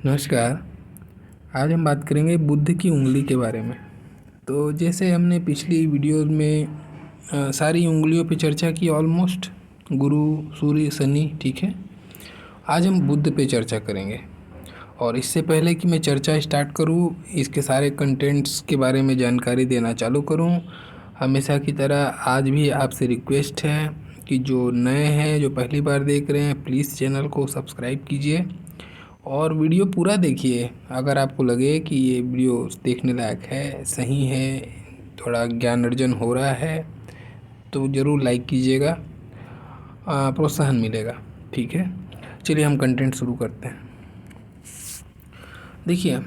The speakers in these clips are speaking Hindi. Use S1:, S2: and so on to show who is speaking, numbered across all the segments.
S1: नमस्कार। आज हम बात करेंगे बुद्ध की उंगली के बारे में। तो जैसे हमने पिछली वीडियो में सारी उंगलियों पे चर्चा की ऑलमोस्ट, गुरु, सूर्य, शनि, ठीक है। आज हम बुद्ध पे चर्चा करेंगे। और इससे पहले कि मैं चर्चा स्टार्ट करूं, इसके सारे कंटेंट्स के बारे में जानकारी देना चालू करूं, हमेशा की तरह आज भी आपसे रिक्वेस्ट है कि जो नए हैं, जो पहली बार देख रहे हैं, प्लीज़ चैनल को सब्सक्राइब कीजिए और वीडियो पूरा देखिए। अगर आपको लगे कि ये वीडियो देखने लायक है, सही है, थोड़ा ज्ञान अर्जन हो रहा है, तो ज़रूर लाइक कीजिएगा, प्रोत्साहन मिलेगा। ठीक है, चलिए हम कंटेंट शुरू करते हैं। देखिए,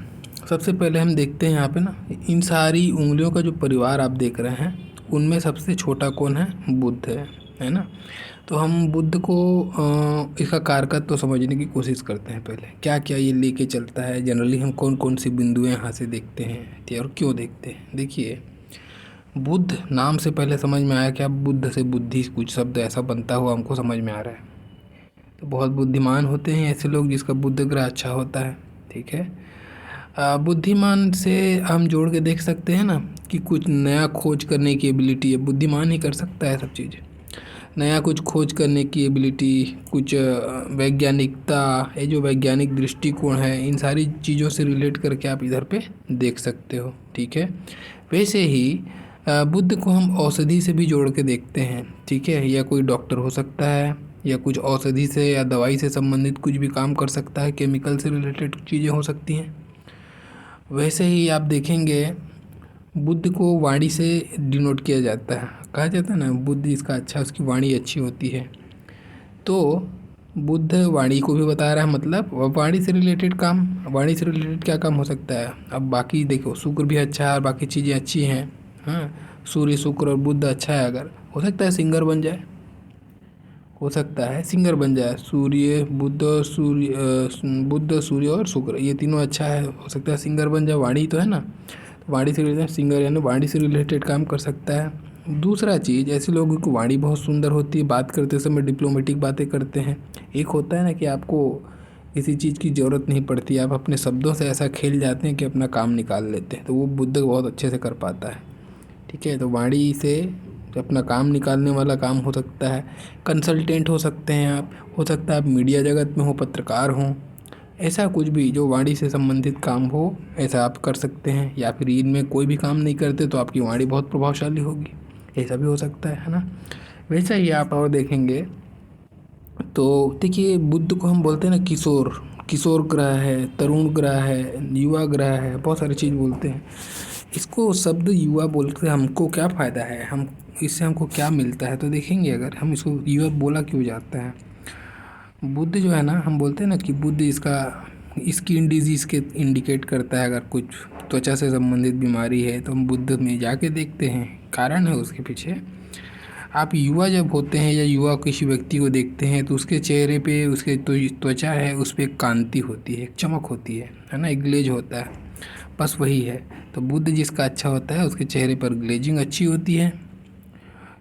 S1: सबसे पहले हम देखते हैं यहाँ पे ना, इन सारी उंगलियों का जो परिवार आप देख रहे हैं, उनमें सबसे छोटा कौन है? बुद्ध है ना। तो हम बुद्ध को इसका कारकत्व तो समझने की कोशिश करते हैं। पहले क्या क्या ये लेके चलता है, जनरली हम कौन कौन सी बिंदुएं यहाँ से देखते हैं और क्यों देखते हैं। देखिए, बुद्ध नाम से पहले समझ में आया क्या? बुद्ध से बुद्धि कुछ शब्द ऐसा बनता हुआ हमको समझ में आ रहा है। तो बहुत बुद्धिमान होते हैं ऐसे लोग जिसका बुद्ध ग्रह अच्छा होता है। ठीक है, बुद्धिमान से हम जोड़ के देख सकते हैं ना कि कुछ नया खोज करने की एबिलिटी है। बुद्धिमान ही कर सकता है सब चीज़ें, नया कुछ खोज करने की एबिलिटी, कुछ वैज्ञानिकता, ये जो वैज्ञानिक दृष्टिकोण है, इन सारी चीज़ों से रिलेट करके आप इधर पे देख सकते हो। ठीक है, वैसे ही बुद्ध को हम औषधि से भी जोड़ के देखते हैं। ठीक है, या कोई डॉक्टर हो सकता है, या कुछ औषधि से या दवाई से संबंधित कुछ भी काम कर सकता है, केमिकल से रिलेटेड चीज़ें हो सकती हैं। वैसे ही आप देखेंगे बुद्ध को वाणी से डिनोट किया जाता है। कहा जाता है ना, बुद्ध इसका अच्छा, उसकी वाणी अच्छी होती है। तो बुद्ध वाणी को भी बता रहा है, मतलब वाणी से रिलेटेड काम, वाणी से रिलेटेड क्या काम हो सकता है। अब बाकी देखो, शुक्र भी अच्छा है और बाकी चीज़ें अच्छी हैं। हाँ, सूर्य, शुक्र और बुद्ध अच्छा है, अगर हो सकता है सिंगर बन जाए, हो सकता है सिंगर बन जाए। सूर्य, बुद्ध, सूर्य और शुक्र, ये तीनों अच्छा है, हो सकता है सिंगर बन जाए। वाणी तो है ना, वाणी से रिलेटेड सिंगर, यानी वाणी से रिलेटेड काम कर सकता है। दूसरा चीज़, ऐसे लोगों की वाणी बहुत सुंदर होती है, बात करते समय डिप्लोमेटिक बातें करते हैं। एक होता है ना कि आपको किसी चीज़ की ज़रूरत नहीं पड़ती, आप अपने शब्दों से ऐसा खेल जाते हैं कि अपना काम निकाल लेते हैं, तो वो बुद्ध बहुत अच्छे से कर पाता है। ठीक है, तो वाणी से अपना काम निकालने वाला काम हो सकता है। कंसल्टेंट हो सकते हैं आप, हो सकता है आप मीडिया जगत में हो, पत्रकार हों, ऐसा कुछ भी जो वाणी से संबंधित काम हो, ऐसा आप कर सकते हैं। या फिर इनमें कोई भी काम नहीं करते तो आपकी वाणी बहुत प्रभावशाली होगी, ऐसा भी हो सकता है ना। वैसा ही आप और देखेंगे तो देखिए, बुद्ध को हम बोलते हैं ना किशोर, किशोर ग्रह है, तरुण ग्रह है, युवा ग्रह है, बहुत सारी चीज़ बोलते हैं। इसको शब्द युवा बोलते हमको क्या फ़ायदा है, हम इससे हमको क्या मिलता है, तो देखेंगे अगर हम इसको युवा बोला क्यों जाता है। बुद्ध जो है ना, हम बोलते हैं ना कि बुद्ध इसका स्किन डिजीज़ के इंडिकेट करता है। अगर कुछ त्वचा से संबंधित बीमारी है तो हम बुद्ध में जाके देखते हैं, कारण है उसके पीछे। आप युवा जब होते हैं या युवा किसी व्यक्ति को देखते हैं तो उसके चेहरे पे, उसके त्वचा है, उस पर एक कांति होती है, एक चमक होती है ना, एक ग्लेज होता है, बस वही है। तो बुद्ध जिसका अच्छा होता है उसके चेहरे पर ग्लेजिंग अच्छी होती है,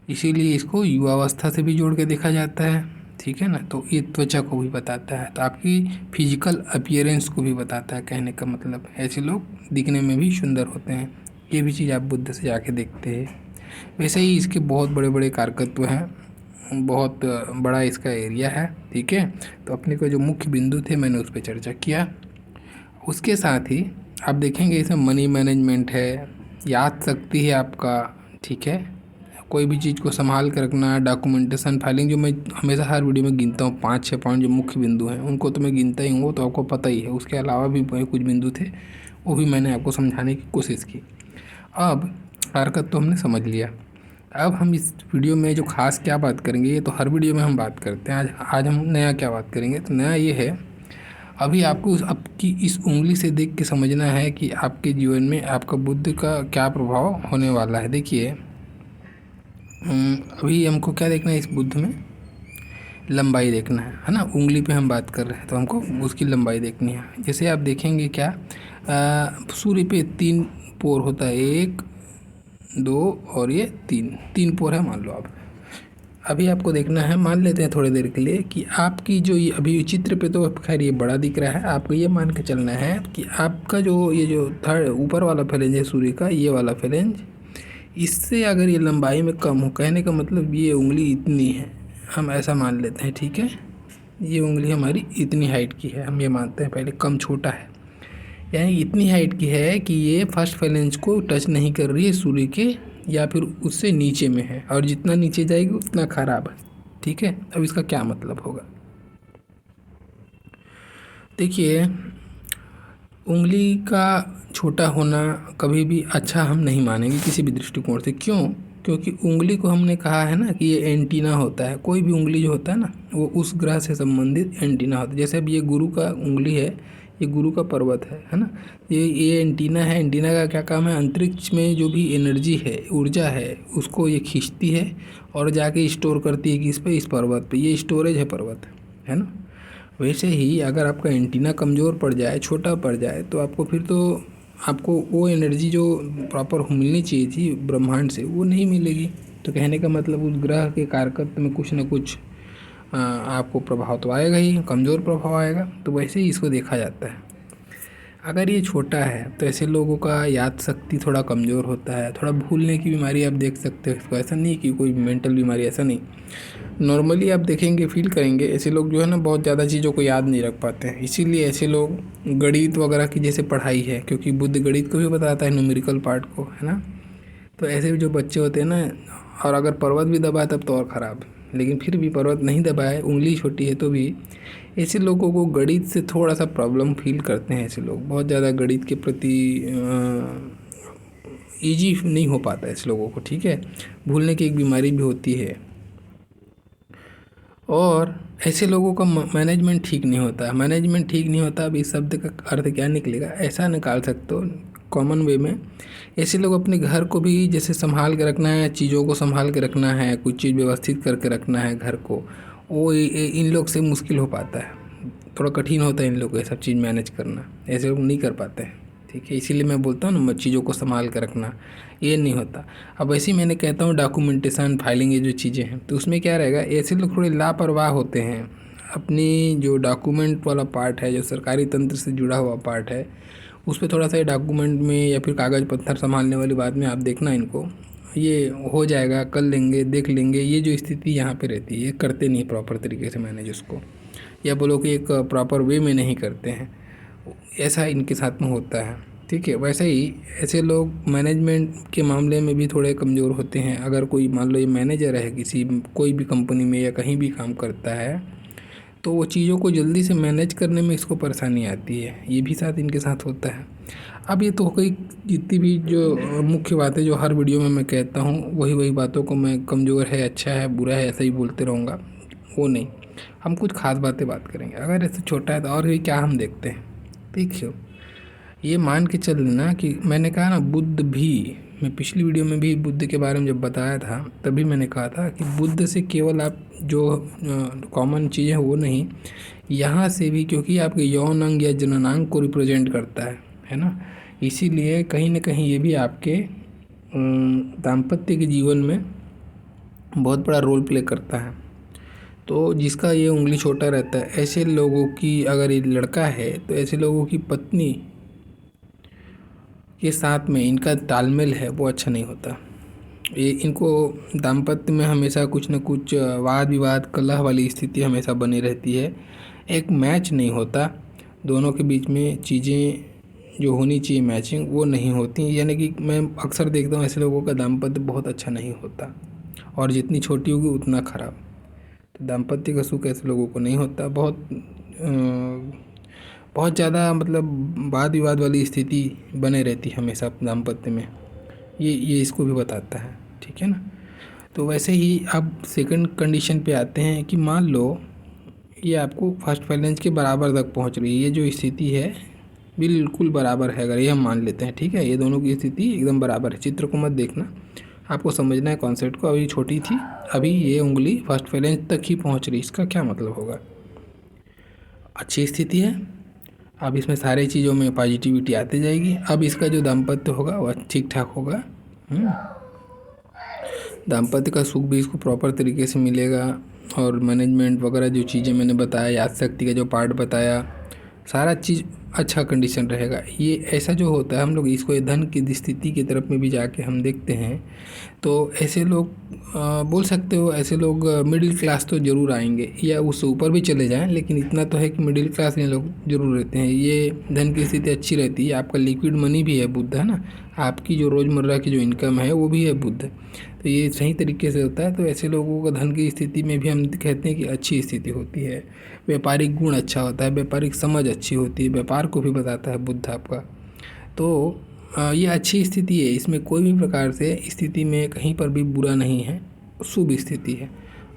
S1: इसीलिए इसको युवावस्था से भी जोड़ के देखा जाता है। ठीक है ना, तो ये त्वचा को भी बताता है, तो आपकी फिजिकल अपीयरेंस को भी बताता है। कहने का मतलब ऐसे लोग दिखने में भी सुंदर होते हैं, ये भी चीज़ आप बुद्ध से जाके देखते हैं। वैसे ही इसके बहुत बड़े बड़े कारकत्व हैं, बहुत बड़ा इसका एरिया है। ठीक है, तो अपने को जो मुख्य बिंदु थे मैंने उस पर चर्चा किया। उसके साथ ही आप देखेंगे इसमें मनी मैनेजमेंट है, याद शक्ति है आपका। ठीक है, कोई भी चीज़ को संभाल कर रखना, डॉक्यूमेंटेशन, फाइलिंग, जो मैं हमेशा हर वीडियो में गिनता हूँ 5-6 पॉइंट जो मुख्य बिंदु हैं, उनको तो मैं गिनता ही हूँ, वो तो आपको पता ही है। उसके अलावा भी कुछ बिंदु थे, वो भी मैंने आपको समझाने की कोशिश की। अब हरकत तो हमने समझ लिया। अब हम इस वीडियो में जो खास क्या बात करेंगे, ये तो हर वीडियो में हम बात करते हैं, आज हम नया क्या बात करेंगे। तो नया ये है, अभी आपको आपकी इस उंगली से देख के समझना है कि आपके जीवन में आपका बुद्ध का क्या प्रभाव होने वाला है। देखिए, अभी हमको क्या देखना है, इस बुद्ध में लंबाई देखना है ना। उंगली पे हम बात कर रहे हैं तो हमको उसकी लंबाई देखनी है। जैसे आप देखेंगे क्या, सूर्य पे 3 पोर होता है, 1, 2 और ये 3 पोर है मान लो आप। अभी आपको देखना है, मान लेते हैं थोड़ी देर के लिए कि आपकी जो ये अभी चित्र पे तो खैर ये बड़ा दिख रहा है, आपको ये मान के चलना है कि आपका जो ये जो थर्ड ऊपर वाला फ्लैंज है सूर्य का, ये वाला फ्लैंज, इससे अगर ये लंबाई में कम हो, कहने का मतलब ये उंगली इतनी है, हम ऐसा मान लेते हैं, ठीक है। ये उंगली हमारी इतनी हाइट की है, हम ये मानते हैं पहले, कम छोटा है, यानी इतनी हाइट की है कि ये फर्स्ट फ्लैंज को टच नहीं कर रही है सूर्य के, या फिर उससे नीचे में है, और जितना नीचे जाएगी उतना खराब है, ठीक है। अब इसका क्या मतलब होगा, देखिए, उंगली का छोटा होना कभी भी अच्छा हम नहीं मानेंगे किसी भी दृष्टिकोण से। क्यों? क्योंकि उंगली को हमने कहा है ना कि ये एंटीना होता है, कोई भी उंगली जो होता है ना वो उस ग्रह से संबंधित एंटीना होता है। जैसे अब ये गुरु का उंगली है, ये गुरु का पर्वत है ना, ये एंटीना है। एंटीना का क्या काम है, अंतरिक्ष में जो भी एनर्जी है, ऊर्जा है, उसको ये खींचती है और जाके स्टोर करती है कि इस पे, इस पर्वत पे, ये स्टोरेज है पर्वत, है ना। वैसे ही अगर आपका एंटीना कमज़ोर पड़ जाए, छोटा पड़ जाए, तो आपको फिर तो आपको वो एनर्जी जो प्रॉपर मिलनी चाहिए थी ब्रह्मांड से, वो नहीं मिलेगी। तो कहने का मतलब उस ग्रह के कारकत्व में कुछ न कुछ आपको प्रभाव तो आएगा ही, कमज़ोर प्रभाव आएगा। तो वैसे ही इसको देखा जाता है। अगर ये छोटा है तो ऐसे लोगों का याद शक्ति थोड़ा कमज़ोर होता है, थोड़ा भूलने की बीमारी आप देख सकते हो इसको। ऐसा नहीं कि कोई मेंटल बीमारी, ऐसा नहीं, नॉर्मली आप देखेंगे, फील करेंगे, ऐसे लोग जो है ना बहुत ज़्यादा चीज़ों को याद नहीं रख पाते हैं। इसीलिए ऐसे लोग गणित वगैरह की जैसे पढ़ाई है, क्योंकि बुद्ध गणित को भी बताता है, न्यूमेरिकल पार्ट को, है ना। तो ऐसे जो बच्चे होते हैं ना, और अगर पर्वत भी दबाए तब तो और ख़राब, लेकिन फिर भी पर्वत नहीं दबाए, उंगली छोटी है तो भी ऐसे लोगों को गणित से थोड़ा सा प्रॉब्लम फील करते हैं। ऐसे लोग बहुत ज़्यादा गणित के प्रति ईजी नहीं हो पाता है ऐसे लोगों को, ठीक है। भूलने की एक बीमारी भी होती है, और ऐसे लोगों का मैनेजमेंट ठीक नहीं होता। मैनेजमेंट ठीक नहीं होता, अब इस शब्द का अर्थ क्या निकलेगा, ऐसा निकाल सकते हो कॉमन वे में। ऐसे लोग अपने घर को भी जैसे संभाल के रखना है, चीज़ों को संभाल के रखना है, कुछ चीज़ व्यवस्थित करके रखना है घर को, वो इन लोग से मुश्किल हो पाता है, थोड़ा कठिन होता है इन लोग को ये सब चीज़ मैनेज करना। ऐसे लोग नहीं कर पाते हैं, ठीक है। इसीलिए मैं बोलता हूँ ना, चीज़ों को संभाल कर रखना, ये नहीं होता। अब ऐसे ही मैंने कहता हूँ डॉक्यूमेंटेशन, फाइलिंग, ये जो चीज़ें हैं, तो उसमें क्या रहेगा, ऐसे लोग थोड़े लापरवाह होते हैं। अपनी जो डॉक्यूमेंट वाला पार्ट है, जो सरकारी तंत्र से जुड़ा हुआ पार्ट है, उस पर थोड़ा सा डॉक्यूमेंट में या फिर कागज़ पत्थर संभालने वाली बात में आप देखना इनको, ये हो जाएगा, कर लेंगे, देख लेंगे, ये जो स्थिति यहाँ पे रहती है, ये करते नहीं प्रॉपर तरीके से मैनेज उसको, या बोलो कि एक प्रॉपर वे में नहीं करते हैं, ऐसा इनके साथ में होता है, ठीक है। वैसे ही ऐसे लोग मैनेजमेंट के मामले में भी थोड़े कमज़ोर होते हैं। अगर कोई मान लो ये मैनेजर है किसी, कोई भी कंपनी में या कहीं भी काम करता है, तो वो चीज़ों को जल्दी से मैनेज करने में इसको परेशानी आती है, ये भी साथ इनके साथ होता है। अब ये तो हो गई जितनी भी जो मुख्य बातें जो हर वीडियो में मैं कहता हूँ, वही बातों को मैं कमज़ोर है, अच्छा है, बुरा है, ऐसा ही बोलते रहूँगा, वो नहीं। हम कुछ खास बात करेंगे। अगर ऐसे छोटा है तो और भी क्या हम देखते हैं, देखियो, ये मान के चल लेना कि मैंने कहा ना, बुद्ध भी, मैं पिछली वीडियो में भी बुद्ध के बारे में जब बताया था, तभी मैंने कहा था कि बुद्ध से केवल आप जो कॉमन चीज़ें वो नहीं, यहाँ से भी, क्योंकि आपके यौन अंग या जननांग को रिप्रेजेंट करता है ना, इसीलिए कहीं ना कहीं ये भी आपके दाम्पत्य के जीवन में बहुत बड़ा रोल प्ले करता है। तो जिसका ये उंगली छोटा रहता है, ऐसे लोगों की, अगर ये लड़का है तो ऐसे लोगों की पत्नी के साथ में इनका तालमेल है वो अच्छा नहीं होता। ये इनको दाम्पत्य में हमेशा कुछ न कुछ वाद विवाद, कलह वाली स्थिति हमेशा बनी रहती है, एक मैच नहीं होता दोनों के बीच में। चीज़ें जो होनी चाहिए मैचिंग, वो नहीं होती। यानी कि मैं अक्सर देखता हूँ ऐसे लोगों का दाम्पत्य बहुत अच्छा नहीं होता, और जितनी छोटी होगी उतना ख़राब। तो दाम्पत्य का सुख ऐसे लोगों को नहीं होता, बहुत ज़्यादा मतलब वाद विवाद वाली स्थिति बने रहती है हमेशा दाम्पत्य में, ये इसको भी बताता है, ठीक है ना। तो वैसे ही अब सेकंड कंडीशन पे आते हैं कि मान लो ये आपको फर्स्ट फ्लैंज के बराबर तक पहुंच रही है, ये जो स्थिति है बिल्कुल बराबर है, अगर ये हम मान लेते हैं, ठीक है, ये दोनों की स्थिति एकदम बराबर है। चित्र को मत देखना, आपको समझना है कॉन्सेप्ट को। अभी छोटी थी, अभी ये उंगली फर्स्ट फ्लैंज तक ही पहुंच रही, इसका क्या मतलब होगा, अच्छी स्थिति है। अब इसमें सारी चीज़ों में पॉजिटिविटी आती जाएगी। अब इसका जो दाम्पत्य होगा वह ठीक ठाक होगा। दाम्पत्य का सुख भी इसको प्रॉपर तरीके से मिलेगा, और मैनेजमेंट वगैरह जो चीज़ें मैंने बताया, याद शक्ति का जो पार्ट बताया, सारा चीज़ अच्छा कंडीशन रहेगा। ये ऐसा जो होता है, हम लोग इसको धन की स्थिति की तरफ में भी जाके हम देखते हैं तो ऐसे लोग बोल सकते हो, ऐसे लोग मिडिल क्लास तो ज़रूर आएंगे या उससे ऊपर भी चले जाएं, लेकिन इतना तो है कि मिडिल क्लास में लोग ज़रूर रहते हैं। ये धन की स्थिति अच्छी रहती है, आपका लिक्विड मनी भी है बुध, है ना, आपकी जो रोज़मर्रा की जो इनकम है वो भी है बुध, तो ये सही तरीके से होता है। तो ऐसे लोगों का धन की स्थिति में भी हम कहते हैं कि अच्छी स्थिति होती है। व्यापारिक गुण अच्छा होता है, व्यापारिक समझ अच्छी होती है, व्यापार को भी बताता है बुध आपका। तो ये अच्छी स्थिति है, इसमें कोई भी प्रकार से स्थिति में कहीं पर भी बुरा नहीं है, शुभ स्थिति है।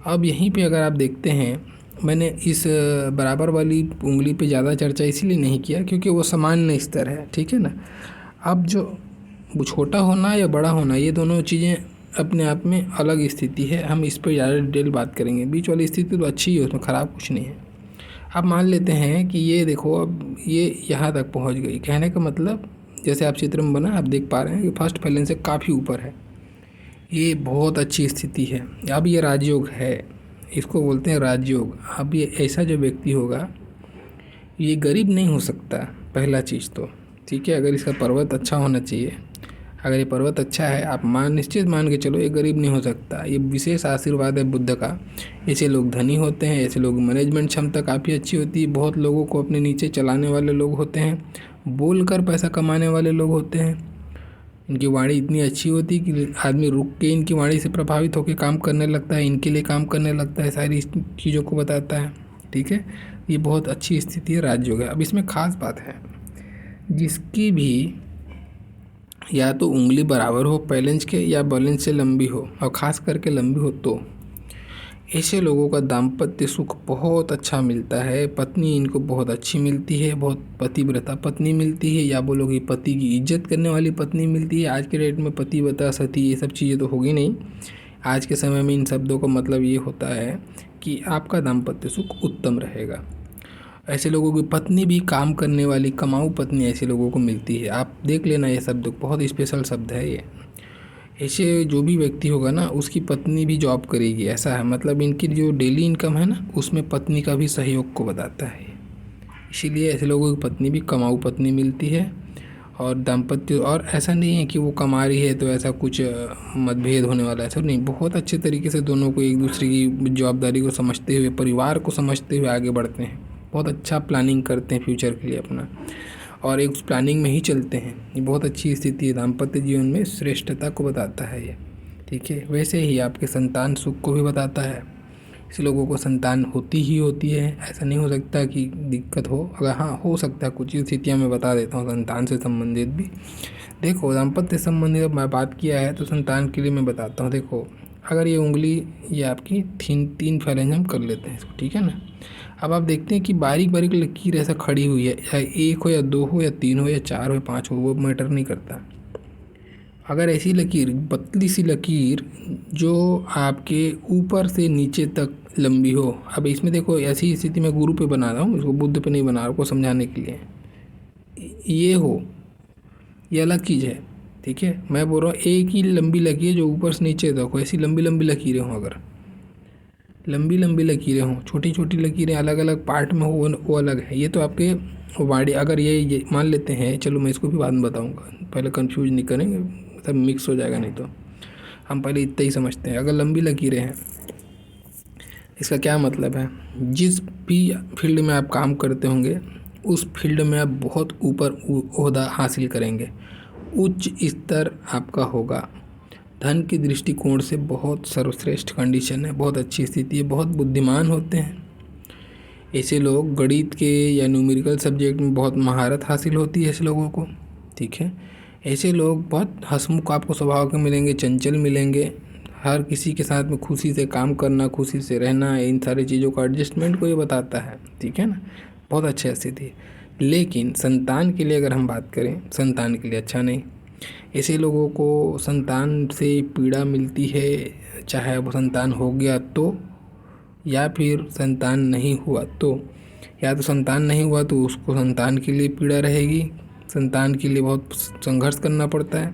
S1: अब यहीं पे अगर आप देखते हैं, मैंने इस बराबर वाली उंगली पे ज़्यादा चर्चा इसीलिए नहीं किया क्योंकि वो सामान्य स्तर है, ठीक है ना। अब जो वो छोटा होना या बड़ा होना, ये दोनों चीज़ें अपने आप में अलग स्थिति है, हम इस पर ज़्यादा डिटेल बात करेंगे। बीच वाली स्थिति तो अच्छी है, उसमें ख़राब कुछ नहीं है। अब मान लेते हैं कि ये देखो, अब ये यहाँ तक पहुँच गई, कहने का मतलब जैसे आप चित्र में बना आप देख पा रहे हैं कि फर्स्ट फैलन से काफ़ी ऊपर है, ये बहुत अच्छी स्थिति है। अब ये राजयोग है, इसको बोलते हैं राजयोग। अब ये ऐसा जो व्यक्ति होगा ये गरीब नहीं हो सकता, पहला चीज़ तो, ठीक है। अगर इसका पर्वत अच्छा होना चाहिए, अगर ये पर्वत अच्छा है, आप निश्चित मान के चलो ये गरीब नहीं हो सकता। ये विशेष आशीर्वाद है बुद्ध का। ऐसे लोग धनी होते हैं, ऐसे लोग मैनेजमेंट क्षमता काफ़ी अच्छी होती है, बहुत लोगों को अपने नीचे चलाने वाले लोग होते हैं, बोलकर पैसा कमाने वाले लोग होते हैं। इनकी वाणी इतनी अच्छी होती है कि आदमी रुक के इनकी वाणी से प्रभावित होकर काम करने लगता है, इनके लिए काम करने लगता है, सारी चीज़ों को बताता है, ठीक है। ये बहुत अच्छी स्थिति है, राजयोग है। अब इसमें खास बात है, जिसकी भी या तो उंगली बराबर हो बैलेंस के या बैलेंस से लंबी हो, और ख़ास करके लंबी हो, तो ऐसे लोगों का दाम्पत्य सुख बहुत अच्छा मिलता है। पत्नी इनको बहुत अच्छी मिलती है, बहुत पतिव्रता पत्नी मिलती है, या बोलो कि पति की इज्जत करने वाली पत्नी मिलती है। आज के डेट में पतिव्रता सती ये सब चीज़ें तो होगी नहीं। आज के समय में इन शब्दों का मतलब ये होता है कि आपका दाम्पत्य सुख उत्तम रहेगा। ऐसे लोगों की पत्नी भी काम करने वाली कमाऊ पत्नी ऐसे लोगों को मिलती है। आप देख लेना, ये शब्द बहुत स्पेशल शब्द है ये। ऐसे जो भी व्यक्ति होगा ना, उसकी पत्नी भी जॉब करेगी, ऐसा है। मतलब इनकी जो डेली इनकम है ना, उसमें पत्नी का भी सहयोग को बताता है। इसीलिए ऐसे लोगों की पत्नी भी कमाऊ पत्नी मिलती है। और दाम्पत्य, और ऐसा नहीं है कि वो कमा रही है तो ऐसा कुछ मतभेद होने वाला है, ऐसा नहीं। बहुत अच्छे तरीके से दोनों को एक दूसरे की जवाबदारी को समझते हुए, परिवार को समझते हुए आगे बढ़ते हैं। बहुत अच्छा प्लानिंग करते हैं फ्यूचर के लिए अपना, और एक प्लानिंग में ही चलते हैं। ये बहुत अच्छी स्थिति है, दाम्पत्य जीवन में श्रेष्ठता को बताता है ये, ठीक है। वैसे ही आपके संतान सुख को भी बताता है। इस लोगों को संतान होती ही होती है, ऐसा नहीं हो सकता कि दिक्कत हो। अगर हाँ हो सकता है, कुछ स्थितियाँ मैं बता देता हूँ संतान से संबंधित भी। देखो, दाम्पत्य संबंधित जब मैं बात किया है तो संतान के लिए मैं बताता हूँ। देखो, अगर ये उंगली ये आपकी तीन फैलेंज हम कर लेते हैं इसको, ठीक है ना। अब आप देखते हैं कि बारीक बारीक लकीर ऐसा खड़ी हुई है, चाहे एक हो या दो हो या तीन हो या चार हो या पाँच हो, वो मैटर नहीं करता। अगर ऐसी लकीर, पतली सी लकीर जो आपके ऊपर से नीचे तक लंबी हो। अब इसमें देखो, ऐसी स्थिति में गुरु पे बना रहा हूँ इसको, बुद्ध पे नहीं बना रहा, को समझाने के लिए। ये हो, ये अलग चीज़ है, ठीक है। मैं बोल रहा हूँ एक ही लंबी लकीर जो ऊपर से नीचे तक हो, ऐसी लंबी लंबी लकीरें हों। अगर लंबी लंबी लकीरें हों, छोटी छोटी लकीरें अलग अलग पार्ट में हो, वो अलग है। ये तो आपके वाड़ी, अगर ये मान लेते हैं, चलो मैं इसको भी बाद में बताऊँगा, पहले कंफ्यूज नहीं करेंगे, सब मिक्स हो जाएगा, नहीं तो हम पहले इतना ही समझते हैं। अगर लंबी लकीरें हैं, इसका क्या मतलब है, जिस भी फील्ड में आप काम करते होंगे उस फील्ड में आप बहुत ऊपर ओहदा हासिल करेंगे, उच्च स्तर आपका होगा। धन के दृष्टिकोण से बहुत सर्वश्रेष्ठ कंडीशन है, बहुत अच्छी स्थिति है। बहुत बुद्धिमान होते हैं ऐसे लोग, गणित के या न्यूमेरिकल सब्जेक्ट में बहुत महारत हासिल होती है ऐसे लोगों को, ठीक है। ऐसे लोग बहुत हंसमुख आपको स्वभाव के मिलेंगे, चंचल मिलेंगे, हर किसी के साथ में खुशी से काम करना, खुशी से रहना, इन सारी चीज़ों का एडजस्टमेंट को ये बताता है, ठीक है ना। बहुत अच्छी स्थिति है। लेकिन संतान के लिए अगर हम बात करें, संतान के लिए अच्छा नहीं। ऐसे लोगों को संतान से पीड़ा मिलती है, चाहे वो संतान हो गया तो, या फिर संतान नहीं हुआ तो। या तो संतान नहीं हुआ तो उसको संतान के लिए पीड़ा रहेगी, संतान के लिए बहुत संघर्ष करना पड़ता है।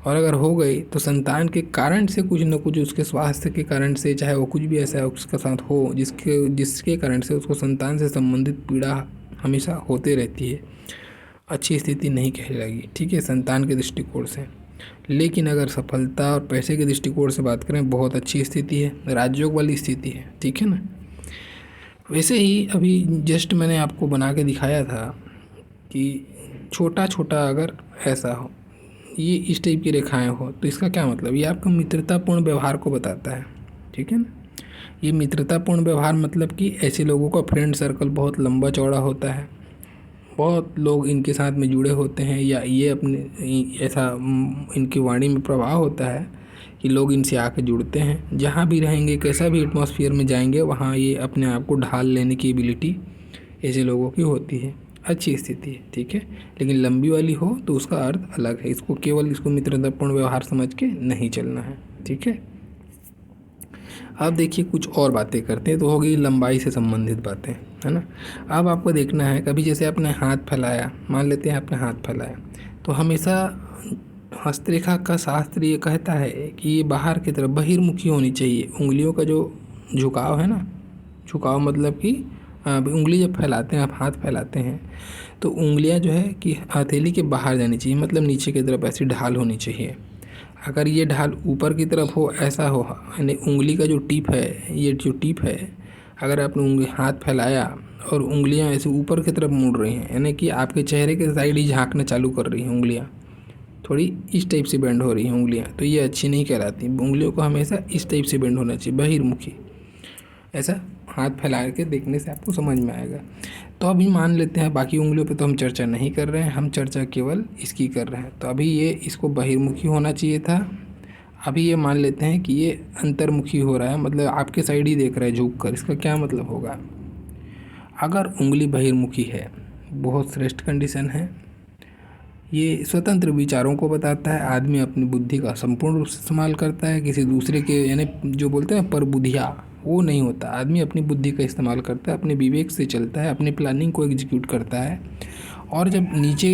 S1: और अगर हो गई तो संतान के कारण से कुछ न कुछ, उसके स्वास्थ्य के कारण से, चाहे वो कुछ भी ऐसा उसके साथ हो जिसके कारण से उसको संतान से संबंधित पीड़ा हमेशा होते रहती है, अच्छी स्थिति नहीं कहलाएगी, ठीक है, संतान के दृष्टिकोण से। लेकिन अगर सफलता और पैसे के दृष्टिकोण से बात करें, बहुत अच्छी स्थिति है, राजयोग वाली स्थिति है, ठीक है ना। वैसे ही अभी जस्ट मैंने आपको बना के दिखाया था कि छोटा छोटा अगर ऐसा हो, ये इस टाइप की रेखाएं हो, तो इसका क्या मतलब, ये आपका मित्रतापूर्ण व्यवहार को बताता है, ठीक है ना। ये मित्रतापूर्ण व्यवहार मतलब कि ऐसे लोगों का फ्रेंड सर्कल बहुत लंबा चौड़ा होता है, बहुत लोग इनके साथ में जुड़े होते हैं, या ये अपने ऐसा इनकी वाणी में प्रभाव होता है कि लोग इनसे आके जुड़ते हैं, जहाँ भी रहेंगे, कैसा भी एटमॉस्फेयर में जाएंगे, वहाँ ये अपने आप को ढाल लेने की एबिलिटी ऐसे लोगों की होती है, अच्छी स्थिति है, ठीक है। लेकिन लंबी वाली हो तो उसका अर्थ अलग है, इसको केवल इसको मित्रतापूर्ण व्यवहार समझ के नहीं चलना है, ठीक है। अब देखिए कुछ और बातें करते हैं, तो हो गई लंबाई से संबंधित बातें, है ना। अब आपको देखना है, कभी जैसे आपने हाथ फैलाया, मान लेते हैं आपने हाथ फैलाया, तो हमेशा हस्तरेखा का शास्त्र ये कहता है कि ये बाहर की तरफ बहिर्मुखी होनी चाहिए। उंगलियों का जो झुकाव है ना, झुकाव मतलब कि उंगली जब फैलाते हैं, आप हाथ फैलाते हैं, तो उंगलियां जो है कि हथेली के बाहर जानी चाहिए, मतलब नीचे की तरफ ऐसी ढाल होनी चाहिए। अगर ये ढाल ऊपर की तरफ हो, ऐसा हो, यानी उंगली का जो टिप है, ये जो टिप है, अगर आपने उंगली हाथ फैलाया और उंगलियां ऐसे ऊपर की तरफ मुड़ रही हैं, यानी कि आपके चेहरे के साइड ही झांकना चालू कर रही हैं उंगलियां, थोड़ी इस टाइप से बेंड हो रही हैं उंगलियां, तो ये अच्छी नहीं कहलाती। उंगलियों को हमेशा इस टाइप से बेंड होना चाहिए, बहिर्मुखी। ऐसा हाथ फैला के देखने से आपको समझ में आएगा। तो अभी मान लेते हैं, बाकी उंगलियों पे तो हम चर्चा नहीं कर रहे हैं, हम चर्चा केवल इसकी कर रहे हैं। तो अभी ये इसको बहिर्मुखी होना चाहिए था, अभी ये मान लेते हैं कि ये अंतर्मुखी हो रहा है, मतलब आपके साइड ही देख रहा है झुक कर। इसका क्या मतलब होगा, अगर उंगली बहिर्मुखी है, बहुत श्रेष्ठ कंडीशन है। ये स्वतंत्र विचारों को बताता है, आदमी अपनी बुद्धि का संपूर्ण रूप से इस्तेमाल करता है, किसी दूसरे के, यानी जो बोलते हैं पर बुद्धिया, वो नहीं होता। आदमी अपनी बुद्धि का इस्तेमाल करता है, अपने विवेक से चलता है, अपनी प्लानिंग को एग्जीक्यूट करता है। और जब नीचे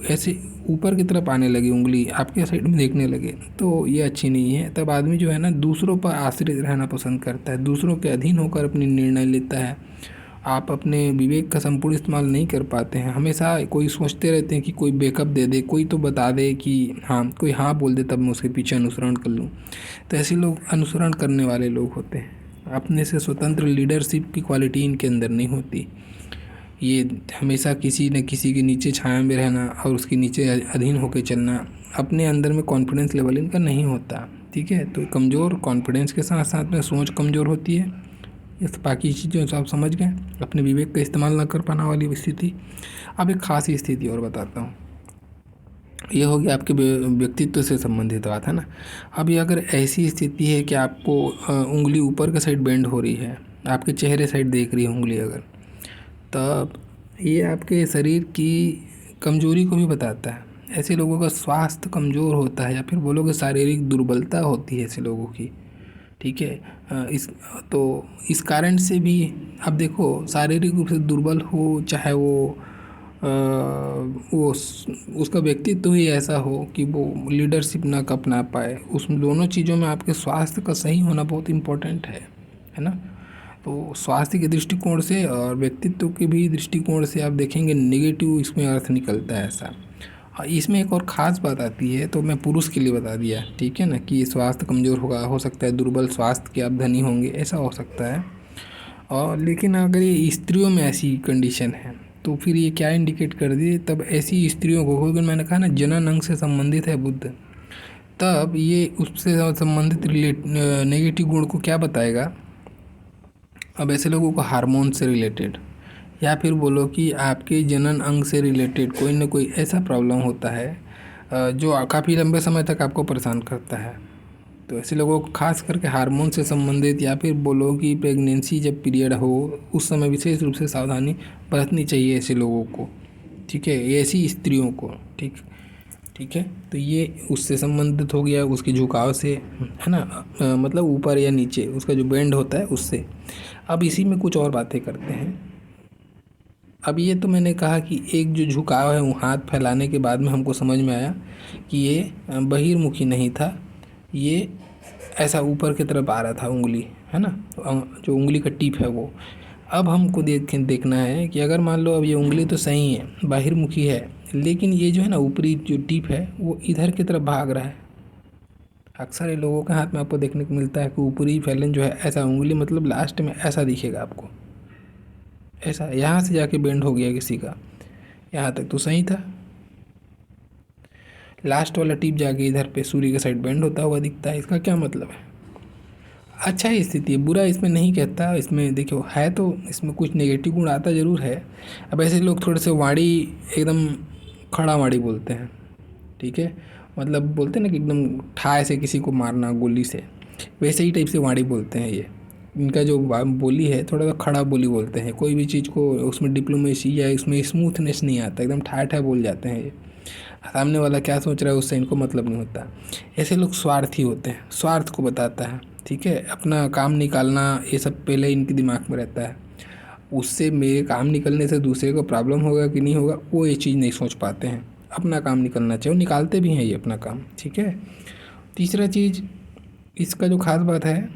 S1: ऐसे ऊपर की तरफ आने लगे, उंगली आपके साइड में देखने लगे, तो ये अच्छी नहीं है। तब आदमी जो है ना, दूसरों पर आश्रित रहना पसंद करता है, दूसरों के अधीन होकर अपनी निर्णय लेता है। आप अपने विवेक का संपूर्ण इस्तेमाल नहीं कर पाते हैं, हमेशा कोई सोचते रहते हैं कि कोई बैकअप दे दे, कोई तो बता दे कि हाँ, कोई हाँ बोल दे, तब मैं उसके पीछे अनुसरण कर लूँ। तो ऐसे लोग अनुसरण करने वाले लोग होते हैं, अपने से स्वतंत्र लीडरशिप की क्वालिटी इनके अंदर नहीं होती। ये हमेशा किसी न किसी के नीचे छाया में रहना और उसके नीचे अधीन होकर चलना, अपने अंदर में कॉन्फिडेंस लेवल इनका नहीं होता, ठीक है। तो कमज़ोर कॉन्फिडेंस के साथ साथ में सोच कमज़ोर होती है। इस बाकी चीज़ों से आप समझ गए, अपने विवेक का इस्तेमाल ना कर पाना वाली स्थिति। अब एक खास स्थिति और बताता हूँ, ये हो गया आपके व्यक्तित्व से संबंधित बात है ना। अभी अगर ऐसी स्थिति है कि आपको उंगली ऊपर के साइड बेंड हो रही है, आपके चेहरे साइड देख रही है उंगली, अगर तब ये आपके शरीर की कमजोरी को भी बताता है। ऐसे लोगों का स्वास्थ्य कमज़ोर होता है, या फिर बोलोगे शारीरिक दुर्बलता होती है ऐसे लोगों की, ठीक है। इस कारण से भी अब देखो, शारीरिक रूप से दुर्बल हो, चाहे वो उसका व्यक्तित्व ही ऐसा हो कि वो लीडरशिप ना अपना पाए, उस दोनों चीज़ों में आपके स्वास्थ्य का सही होना बहुत इम्पोर्टेंट है ना। तो स्वास्थ्य के दृष्टिकोण से और व्यक्तित्व के भी दृष्टिकोण से आप देखेंगे, नेगेटिव इसमें अर्थ निकलता है ऐसा। इसमें एक और ख़ास बात आती है, तो मैं पुरुष के लिए बता दिया, ठीक है ना, कि स्वास्थ्य कमज़ोर होगा, हो सकता है दुर्बल स्वास्थ्य के आप धनी होंगे, ऐसा हो सकता है। और लेकिन अगर ये स्त्रियों में ऐसी कंडीशन है, तो फिर ये क्या इंडिकेट कर दिए, तब ऐसी स्त्रियों को, क्योंकि मैंने कहा ना जनन अंग से संबंधित है बुध, तब ये उससे संबंधित नेगेटिव गुण को क्या बताएगा। अब ऐसे लोगों को हार्मोन से रिलेटेड, या फिर बोलो कि आपके जनन अंग से रिलेटेड कोई ना कोई ऐसा प्रॉब्लम होता है जो काफ़ी लंबे समय तक आपको परेशान करता है। तो ऐसे लोगों को खास करके हार्मोन से संबंधित, या फिर बोलो कि प्रेगनेंसी जब पीरियड हो, उस समय विशेष रूप से सावधानी बरतनी चाहिए ऐसे लोगों को, ठीक है, ऐसी स्त्रियों को, ठीक है। तो ये उससे संबंधित हो गया, उसके झुकाव से, है ना, मतलब ऊपर या नीचे उसका जो बेंड होता है उससे। अब इसी में कुछ और बातें करते हैं। अब ये तो मैंने कहा कि एक जो झुकाव है वो हाथ फैलाने के बाद में हमको समझ में आया कि ये बहिर्मुखी नहीं था, ये ऐसा ऊपर की तरफ आ रहा था उंगली, है ना, जो उंगली का टिप है वो। अब हमको देखना है कि अगर मान लो अब ये उंगली तो सही है, बाहिर्मुखी है, लेकिन ये जो है ना ऊपरी जो टिप है वो इधर की तरफ भाग रहा है। अक्सर ये लोगों के हाथ में आपको देखने को मिलता है कि ऊपरी फैलन जो है ऐसा, उंगली मतलब लास्ट में ऐसा दिखेगा आपको, ऐसा यहाँ से जाके बेंड हो गया किसी का, यहाँ तक तो सही था, लास्ट वाला टिप जाके इधर पे सूर्य के साइड बेंड होता हुआ दिखता है। इसका क्या मतलब है? अच्छा ही स्थिति है, बुरा इसमें नहीं कहता, इसमें देखो है तो इसमें कुछ नेगेटिव गुण आता ज़रूर है। अब ऐसे लोग थोड़े से वाणी एकदम खड़ा वाणी बोलते हैं, ठीक है, मतलब बोलते हैं ना कि एकदम ठाए से किसी को मारना गोली से, वैसे ही टाइप से वाणी बोलते हैं ये। इनका जो बोली है थोड़ा सा खड़ा बोली बोलते हैं, कोई भी चीज़ को उसमें डिप्लोमेसी या उसमें स्मूथनेस नहीं आता, एकदम ठाए ठाए बोल जाते हैं ये। सामने वाला क्या सोच रहा है उससे इनको मतलब नहीं होता। ऐसे लोग स्वार्थी होते हैं, स्वार्थ को बताता है, ठीक है, अपना काम निकालना ये सब पहले इनके दिमाग में रहता है। उससे मेरे काम निकलने से दूसरे को प्रॉब्लम होगा कि नहीं होगा वो ये चीज़ नहीं सोच पाते हैं, अपना काम निकलना चाहिए, निकालते भी हैं ये अपना काम, ठीक है। तीसरा चीज़ इसका जो खास बात है,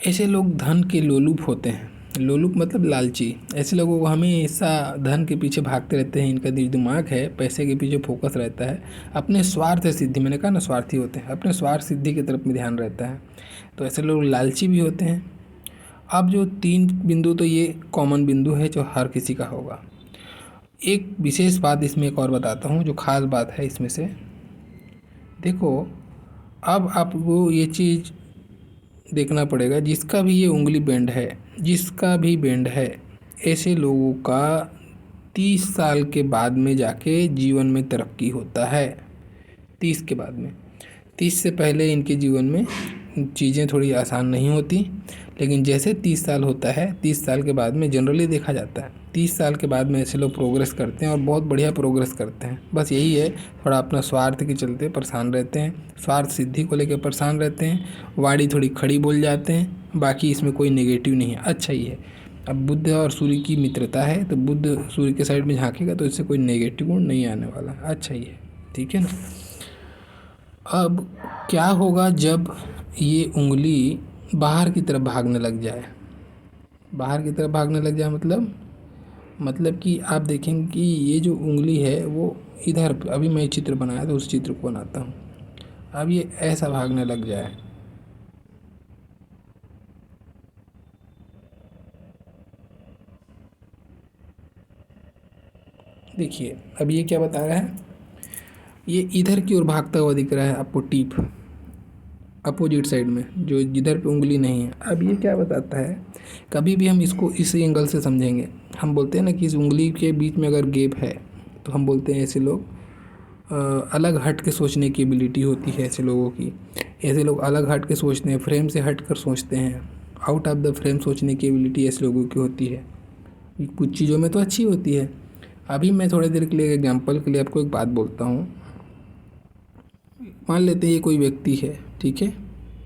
S1: ऐसे लोग धन के लोलुप होते हैं, लोलुप मतलब लालची। ऐसे लोगों को हमेशा धन के पीछे भागते रहते हैं, इनका जो दिमाग है पैसे के पीछे फोकस रहता है, अपने स्वार्थ सिद्धि, मैंने कहा ना स्वार्थी होते हैं, अपने स्वार्थ सिद्धि की तरफ में ध्यान रहता है, तो ऐसे लोग लालची भी होते हैं। अब जो 3 बिंदु तो ये कॉमन बिंदु है जो हर किसी का होगा। एक विशेष बात इसमें एक और बताता हूँ जो खास बात है इसमें से, देखो अब आपको ये चीज़ देखना पड़ेगा, जिसका भी ये उंगली बेंड है, जिसका भी बेंड है, ऐसे लोगों का 30 साल के बाद में जाके जीवन में तरक्की होता है। 30 के बाद में, 30 से पहले इनके जीवन में चीज़ें थोड़ी आसान नहीं होती, लेकिन जैसे 30 साल होता है, 30 साल के बाद में जनरली देखा जाता है 30 साल के बाद में ऐसे लोग प्रोग्रेस करते हैं और बहुत बढ़िया प्रोग्रेस करते हैं। बस यही है, थोड़ा अपना स्वार्थ के चलते परेशान रहते हैं, स्वार्थ सिद्धि को लेकर परेशान रहते हैं, वाणी थोड़ी खड़ी बोल जाते हैं, बाकी इसमें कोई नेगेटिव नहीं है, अच्छा ही है। अब बुध और सूर्य की मित्रता है, तो बुध सूर्य के साइड में झाँकेगा तो इससे कोई नेगेटिव गुण नहीं आने वाला, अच्छा ही है, ठीक है ना। अब क्या होगा जब ये उंगली बाहर की तरफ भागने लग जाए, बाहर की तरफ भागने लग जाए मतलब कि आप देखेंगे कि ये जो उंगली है वो इधर, अभी मैं चित्र बनाया तो उस चित्र को बनाता हूँ, अब ये ऐसा भागने लग जाए, देखिए अब ये क्या बता रहा है, ये इधर की ओर भागता हुआ दिख रहा है आपको, टीप अपोजिट साइड में जो जिधर पे उंगली नहीं है। अब ये क्या बताता है, कभी भी हम इसको इस एंगल से समझेंगे, हम बोलते हैं ना कि इस उंगली के बीच में अगर गैप है तो हम बोलते हैं ऐसे लोग अलग हट के सोचने की एबिलिटी होती है ऐसे लोगों की, ऐसे लोग अलग हट के सोचते हैं, फ्रेम से हट कर सोचते हैं, आउट ऑफ द फ्रेम सोचने की एबिलिटी ऐसे लोगों की होती है। कुछ चीज़ों में तो अच्छी होती है। अभी मैं थोड़ी देर के लिए एग्जाम्पल के लिए आपको एक बात बोलता हूँ, मान लेते हैं ये कोई व्यक्ति है, ठीक है,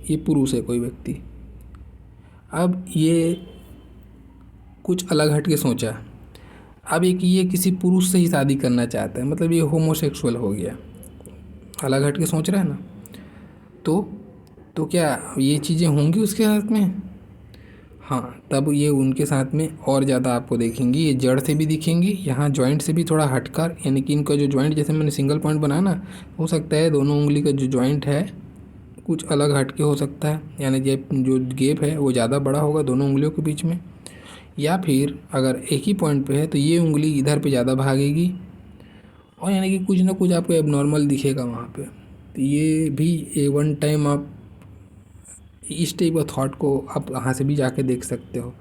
S1: ये पुरुष है कोई व्यक्ति, अब ये कुछ अलग हट के सोचा, अब एक ये किसी पुरुष से ही शादी करना चाहता है, मतलब ये होमोसेक्सुअल हो गया, अलग हट के सोच रहा है ना, तो क्या ये चीज़ें होंगी उसके साथ में? हाँ, तब ये उनके साथ में और ज़्यादा आपको देखेंगी, ये जड़ से भी दिखेंगी, यहाँ जॉइंट से भी थोड़ा हटकर, यानी कि इनका जो जॉइंट, जैसे मैंने सिंगल पॉइंट बनाया ना, हो सकता है दोनों उंगली का जो जॉइंट है कुछ अलग हट के हो सकता है, यानी जो गैप है वो ज़्यादा बड़ा होगा दोनों उंगलियों के बीच में, या फिर अगर एक ही पॉइंट पे है तो ये उंगली इधर पे ज़्यादा भागेगी, और यानी कि कुछ ना कुछ आपको एबनॉर्मल दिखेगा वहाँ पे। तो ये भी वन टाइम आप इस टाइप का थॉट को आप वहाँ से भी जाके देख सकते हो,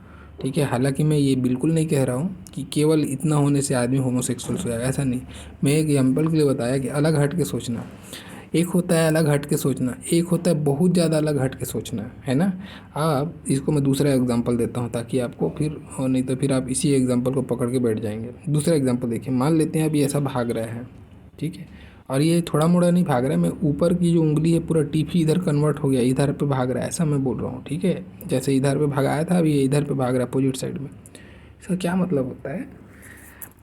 S1: ठीक है। हालांकि मैं ये बिल्कुल नहीं कह रहा हूँ कि केवल इतना होने से आदमी होमोसेक्सुअल हो जाएगा, ऐसा नहीं। मैं एक एग्जाम्पल के लिए बताया कि अलग हट के सोचना एक होता है, अलग हट के सोचना एक होता है, बहुत ज़्यादा अलग हट के सोचना है ना। अब इसको मैं दूसरा एग्जांपल देता हूँ ताकि आपको फिर, और नहीं तो फिर आप इसी एग्जांपल को पकड़ के बैठ जाएंगे। दूसरा एग्जांपल देखिए, मान लेते हैं अभी ऐसा भाग रहा है, ठीक है, और ये थोड़ा मोड़ा नहीं भाग रहा है, मैं ऊपर की जो उंगली है पूरा टिप ही इधर कन्वर्ट हो गया, इधर पे भाग रहा है, ऐसा मैं बोल रहा हूँ, ठीक है। जैसे इधर पे भगाया था अभी ये इधर पे भाग रहा है अपोजिट साइड में, इसका क्या मतलब होता है?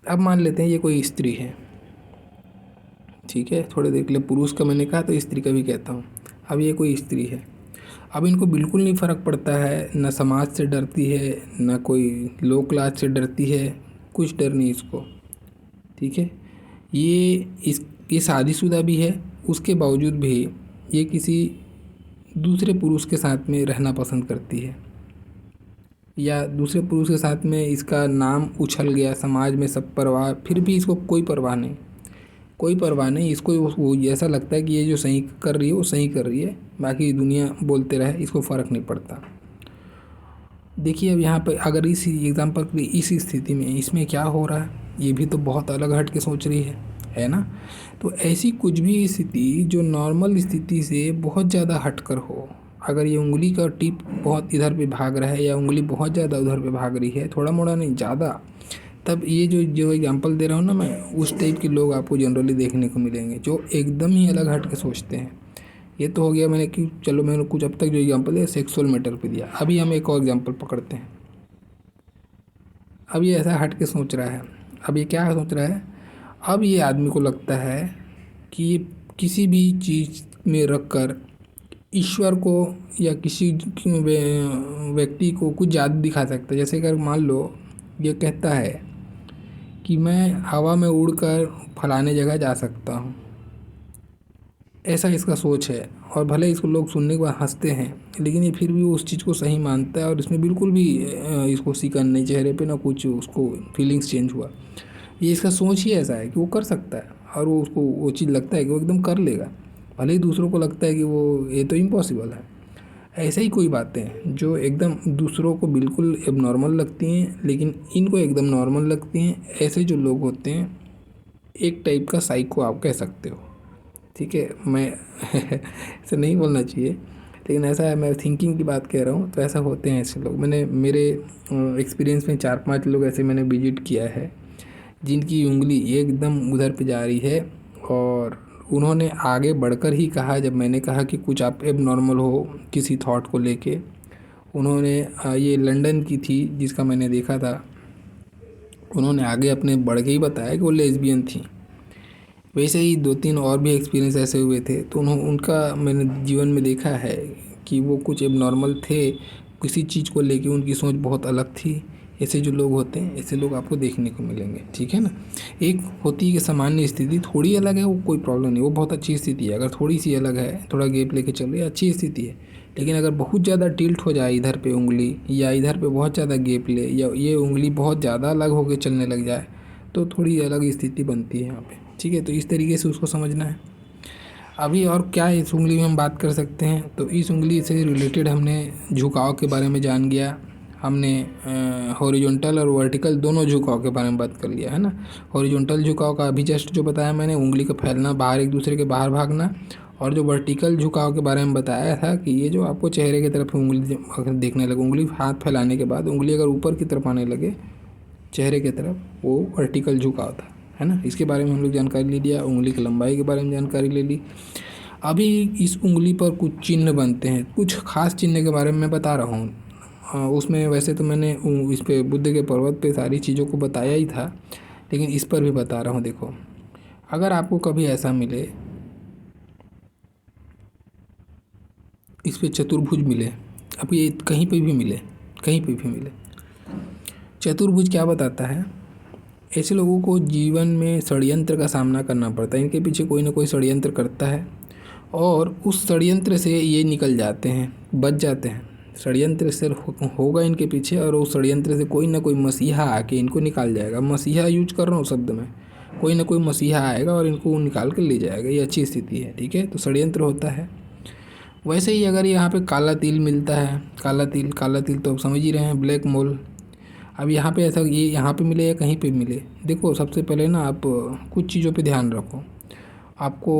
S1: अब मान लेते हैं ये कोई स्त्री है, ठीक है, थोड़ी देर के लिए पुरुष का मैंने कहा तो स्त्री का भी कहता हूँ। अब ये कोई स्त्री है, अब इनको बिल्कुल नहीं फ़र्क पड़ता है, ना समाज से डरती है, ना कोई लो क्लास से डरती है, कुछ डर नहीं इसको, ठीक है। ये शादीशुदा भी है, उसके बावजूद भी ये किसी दूसरे पुरुष के साथ में रहना पसंद करती है, या दूसरे पुरुष के साथ में इसका नाम उछल गया समाज में, सब परवाह, फिर भी इसको कोई परवाह नहीं, कोई परवाह नहीं इसको। वो ऐसा लगता है कि ये जो सही कर रही है वो सही कर रही है, बाकी दुनिया बोलते रहे, इसको फ़र्क नहीं पड़ता। देखिए अब यहाँ पे अगर इस एग्जाम्पल की इस स्थिति में इसमें क्या हो रहा है, ये भी तो बहुत अलग हट के सोच रही है ना। तो ऐसी कुछ भी स्थिति जो नॉर्मल स्थिति से बहुत ज़्यादा हटकर हो, अगर ये उंगली का टिप बहुत इधर पे भाग रहा है या उंगली बहुत ज़्यादा उधर पे भाग रही है, थोड़ा मोड़ा नहीं ज़्यादा, तब ये जो एग्जांपल दे रहा हूँ ना मैं, उस टाइप के लोग आपको जनरली देखने को मिलेंगे जो एकदम ही अलग हट के सोचते हैं। ये तो हो गया मैंने कि चलो मैंने कुछ अब तक जो एग्जांपल है सेक्सुअल मैटर पे दिया। अभी हम एक और एग्जांपल पकड़ते हैं। अब ये ऐसा हट के सोच रहा है, अब ये क्या सोच रहा है, अब ये आदमी को लगता है कि ये किसी भी चीज़ में रख कर ईश्वर को या किसी व्यक्ति को कुछ जादू दिखा सकता है। जैसे अगर मान लो ये कहता है कि मैं हवा में उड़कर फलाने जगह जा सकता हूँ, ऐसा इसका सोच है। और भले इसको लोग सुनने के बाद हंसते हैं, लेकिन ये फिर भी उस चीज़ को सही मानता है और इसमें बिल्कुल भी इसको सिकन नहीं, चेहरे पे ना कुछ उसको फीलिंग्स चेंज हुआ। ये इसका सोच ही ऐसा है कि वो कर सकता है और वो उसको वो चीज़ लगता है कि वो एकदम कर लेगा, भले ही दूसरों को लगता है कि वो ये तो इम्पॉसिबल है। ऐसे ही कोई बातें जो एकदम दूसरों को बिल्कुल एबनॉर्मल लगती हैं लेकिन इनको एकदम नॉर्मल लगती हैं, ऐसे जो लोग होते हैं एक टाइप का साइको आप कह सकते हो, ठीक है। मैं ऐसे नहीं बोलना चाहिए, लेकिन ऐसा है, मैं थिंकिंग की बात कह रहा हूँ। तो ऐसा होते हैं ऐसे लोग, मैंने मेरे एक्सपीरियंस में 4-5 लोग ऐसे मैंने विजिट किया है जिनकी उंगली एकदम उधर पे जा रही है और उन्होंने आगे बढ़कर ही कहा, जब मैंने कहा कि कुछ आप एबनॉर्मल हो किसी थॉट को लेके, उन्होंने ये लंदन की थी जिसका मैंने देखा था, उन्होंने आगे अपने बढ़ के ही बताया कि वो लेस्बियन थी। वैसे ही 2-3 और भी एक्सपीरियंस ऐसे हुए थे, तो उनका मैंने जीवन में देखा है कि वो कुछ एबनॉर्मल थे, किसी चीज़ को लेके उनकी सोच बहुत अलग थी। ऐसे जो लोग होते हैं, ऐसे लोग आपको देखने को मिलेंगे, ठीक है ना। एक होती है कि सामान्य स्थिति थोड़ी अलग है, वो कोई प्रॉब्लम नहीं, वो बहुत अच्छी स्थिति है। अगर थोड़ी सी अलग है, थोड़ा गैप लेके चल रही है, अच्छी स्थिति है। लेकिन अगर बहुत ज़्यादा टिल्ट हो जाए इधर पे उंगली, या इधर पे बहुत ज़्यादा गैप ले, या ये उंगली बहुत ज़्यादा अलग होकर चलने लग जाए, तो थोड़ी अलग स्थिति बनती है यहाँ पे, ठीक है। तो इस तरीके से उसको समझना है। अभी और क्या इस उंगली में हम बात कर सकते हैं, तो इस उंगली से रिलेटेड हमने झुकाव के बारे में जान गया, हमने हॉरिजॉन्टल और वर्टिकल दोनों झुकाव के बारे में बात कर लिया है ना। हॉरिजॉन्टल झुकाव का अभी जस्ट जो बताया मैंने, उंगली का फैलना, बाहर एक दूसरे के बाहर भागना, और जो वर्टिकल झुकाव के बारे में बताया था कि ये जो आपको चेहरे की तरफ उंगली अगर देखने लगे, उंगली हाथ फैलाने के बाद उंगली अगर ऊपर की तरफ आने लगे चेहरे की तरफ, वो वर्टिकल झुकाव था, है ना। इसके बारे में हम लोग जानकारी ले लिया, उंगली की लंबाई के बारे में जानकारी ले ली। अभी इस उंगली पर कुछ चिन्ह बनते हैं, कुछ खास चिन्ह के बारे में मैं बता रहा हूँ। उसमें वैसे तो मैंने इस पे बुद्ध के पर्वत पे सारी चीज़ों को बताया ही था, लेकिन इस पर भी बता रहा हूँ। देखो, अगर आपको कभी ऐसा मिले, इस पे चतुर्भुज मिले, अब ये कहीं पे भी मिले, कहीं पे भी मिले, चतुर्भुज क्या बताता है, ऐसे लोगों को जीवन में षड्यंत्र का सामना करना पड़ता है। इनके पीछे कोई ना कोई षड्यंत्र करता है और उस षड्यंत्र से ये निकल जाते हैं, बच जाते हैं। षड्यंत्र से होगा इनके पीछे और उस षड्यंत्र से कोई ना कोई मसीहा आके इनको निकाल जाएगा। मसीहा यूज कर रहा हूँ शब्द में, कोई ना कोई मसीहा आएगा और इनको निकाल कर ले जाएगा। ये अच्छी स्थिति है, ठीक है। तो षड्यंत्र होता है। वैसे ही अगर यहाँ पे काला तिल मिलता है, काला तिल तो आप समझ ही रहे हैं, ब्लैक मोल। अब यहाँ पे ऐसा, ये यहाँ पे मिले या कहीं पे मिले, देखो सबसे पहले ना आप कुछ चीज़ों पे ध्यान रखो। आपको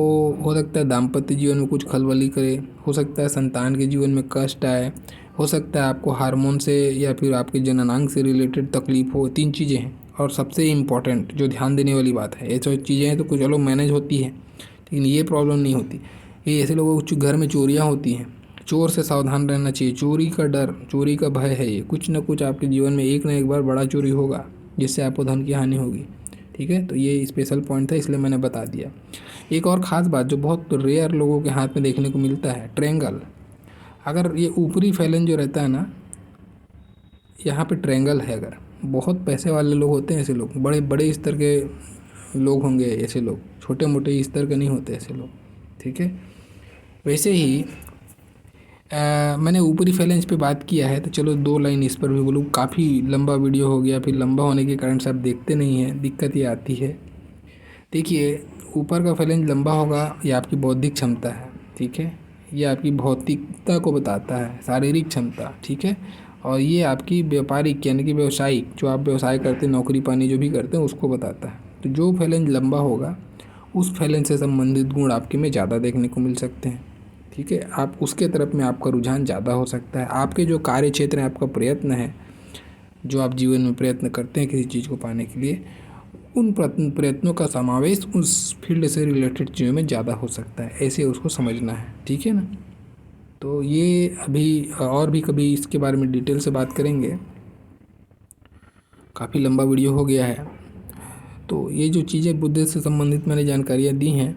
S1: हो सकता है दाम्पत्य जीवन में कुछ खलबली करे, हो सकता है संतान के जीवन में कष्ट आए, हो सकता है आपको हार्मोन से या फिर आपके जननांग से रिलेटेड तकलीफ हो। 3 चीज़ें हैं और सबसे इम्पॉर्टेंट जो ध्यान देने वाली बात है, ये सब चीज़ें हैं तो कुछ चलो मैनेज होती है, लेकिन ये प्रॉब्लम नहीं होती। ये ऐसे लोगों को घर में चोरियाँ होती हैं, चोर से सावधान रहना चाहिए। चोरी का डर, चोरी का भय है ये। कुछ ना कुछ आपके जीवन में एक ना एक बार बड़ा चोरी होगा जिससे आपको धन की हानि होगी। ठीक है, तो ये स्पेशल पॉइंट था इसलिए मैंने बता दिया। एक और ख़ास बात जो बहुत रेयर लोगों के हाथ में देखने को मिलता है, ट्रायंगल। अगर ये ऊपरी फैलन जो रहता है ना, यहाँ पे ट्रायंगल है, अगर बहुत पैसे वाले लोग होते हैं ऐसे लोग, बड़े बड़े स्तर के लोग होंगे ऐसे लोग, छोटे मोटे स्तर के नहीं होते ऐसे लोग। ठीक है, वैसे ही मैंने ऊपरी फैलेंस पे बात किया है, तो चलो 2 लाइन इस पर भी बोलूँ। काफ़ी लंबा वीडियो हो गया, फिर लंबा होने के कारण से आप देखते नहीं हैं, दिक्कत ये आती है। देखिए, ऊपर का फैलेंस लंबा होगा, ये आपकी बौद्धिक क्षमता है। ठीक है, ये आपकी भौतिकता को बताता है, शारीरिक क्षमता। ठीक है, और ये आपकी व्यापारिक यानी कि व्यवसायिक, जो आप व्यवसाय करते हैं, नौकरी पानी जो भी करते हैं, उसको बताता है। तो जो फैलेंस लंबा होगा उस फैलेंस से संबंधित गुण आपके में ज़्यादा देखने को मिल सकते हैं। ठीक है, आप उसके तरफ में आपका रुझान ज़्यादा हो सकता है। आपके जो कार्य क्षेत्र है, आपका प्रयत्न है, जो आप जीवन में प्रयत्न करते हैं किसी चीज़ को पाने के लिए, उन प्रयत्नों का समावेश उस फील्ड से रिलेटेड चीज़ों में ज़्यादा हो सकता है, ऐसे उसको समझना है। ठीक है ना, तो ये अभी और भी कभी इसके बारे में डिटेल से बात करेंगे, काफ़ी लंबा वीडियो हो गया है। तो ये जो चीज़ें बुद्ध से संबंधित मैंने जानकारियाँ दी हैं,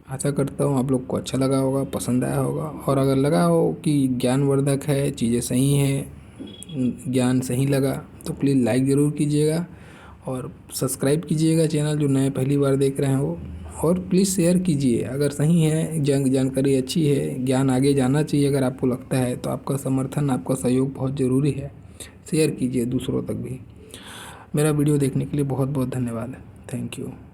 S1: आशा करता हूँ आप लोग को अच्छा लगा होगा, पसंद आया होगा। और अगर लगा हो कि ज्ञानवर्धक है, चीज़ें सही हैं, ज्ञान सही लगा, तो प्लीज़ लाइक ज़रूर कीजिएगा और सब्सक्राइब कीजिएगा चैनल, जो नए पहली बार देख रहे हैं वो। और प्लीज़ शेयर कीजिए अगर सही है, जानकारी अच्छी है, ज्ञान आगे जाना चाहिए अगर आपको लगता है, तो आपका समर्थन, आपका सहयोग बहुत ज़रूरी है। शेयर कीजिए दूसरों तक भी। मेरा वीडियो देखने के लिए बहुत बहुत धन्यवाद। Thank you.